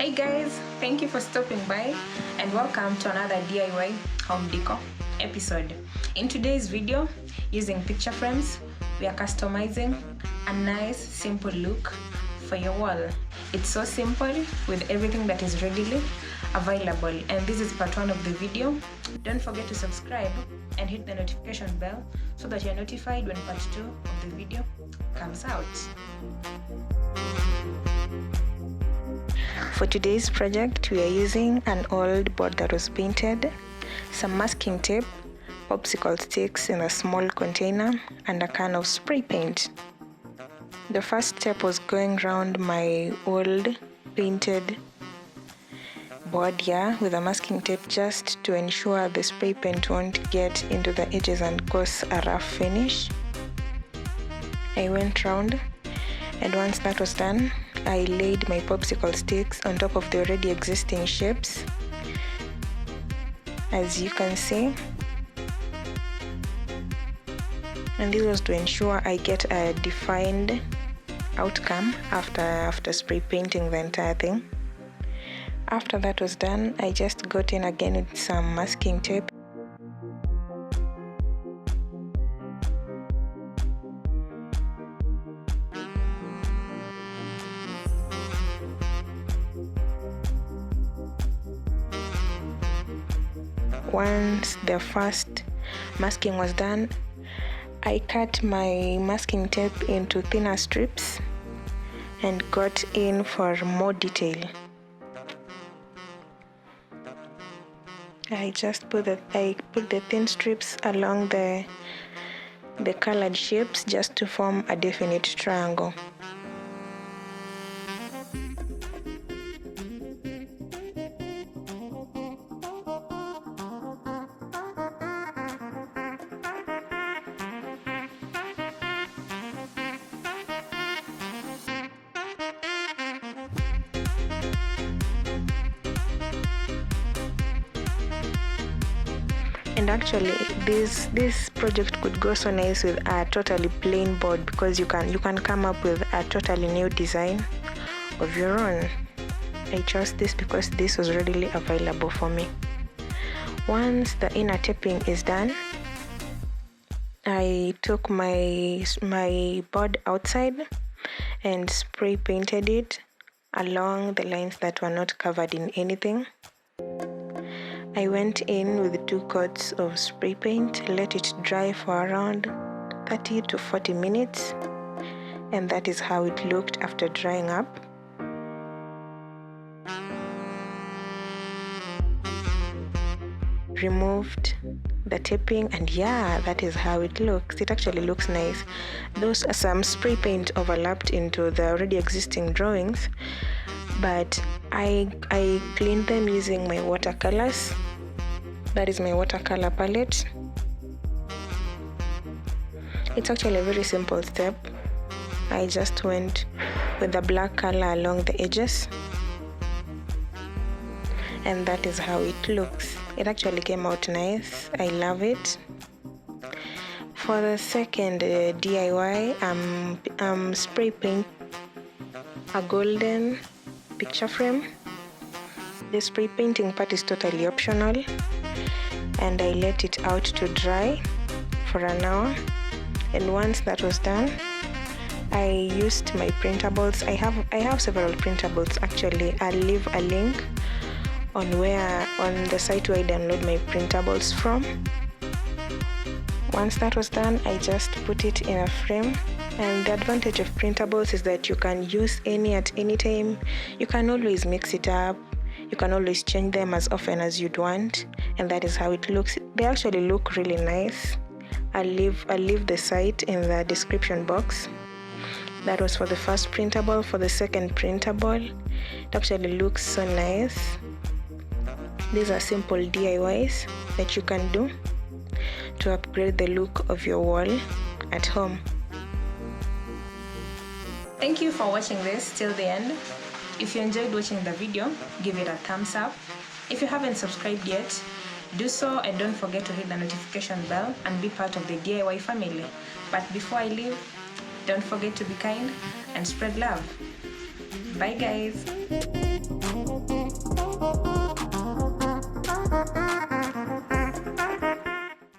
Hey guys, thank you for stopping by and welcome to another DIY home decor episode. In today's video, using picture frames, we are customizing a nice simple look for your wall. It's so simple with everything that is readily available, and this is part 1 of the video. Don't forget to subscribe and hit the notification bell so that you're notified when part 2 of the video comes out. For today's project, we are using an old board that was painted, some masking tape, popsicle sticks in a small container, and a can of spray paint. The first step was going around my old painted board here with a masking tape just to ensure the spray paint won't get into the edges and cause a rough finish. I went round, and once that was done, I laid my popsicle sticks on top of the already existing shapes, as you can see. And this was to ensure I get a defined outcome after spray painting the entire thing. After that was done, I just got in again with some masking tape. Once the first masking was done, I cut my masking tape into thinner strips and got in for more detail. I put the thin strips along the colored shapes just to form a definite triangle. And actually, this project could go so nice with a totally plain board, because you can come up with a totally new design of your own. I chose this because this was readily available for me. Once the inner taping is done, I took my board outside and spray painted it along the lines that were not covered in anything. I went in with 2 coats of spray paint, let it dry for around 30 to 40 minutes, and that is how it looked after drying up. Removed the taping, and yeah, that is how it looks. It actually looks nice. Those are some spray paint overlapped into the already existing drawings, but I cleaned them using my watercolors. That is my watercolor palette. It's actually a very simple step. I just went with the black color along the edges, and that is how it looks. It actually came out nice. I love it. For the second DIY, I'm spray paint a golden picture frame. The spray painting part is totally optional, and I let it out to dry for an hour. And once that was done, I used my printables. I have several printables actually. I'll leave a link on the site where I download my printables from. Once that was done, I just put it in a frame. And the advantage of printables is that you can use any at any time. You can always mix it up. You can always change them as often as you'd want, and that is how it looks. They actually look really nice. I'll leave the site in the description box. That was for the first printable. For the second printable, it actually looks so nice. These are simple DIYs that you can do to upgrade the look of your wall at home. Thank you for watching this till the end. If you enjoyed watching the video, give it a thumbs up. If you haven't subscribed yet, do so, and don't forget to hit the notification bell and be part of the DIY family. But before I leave, don't forget to be kind and spread love. Bye guys.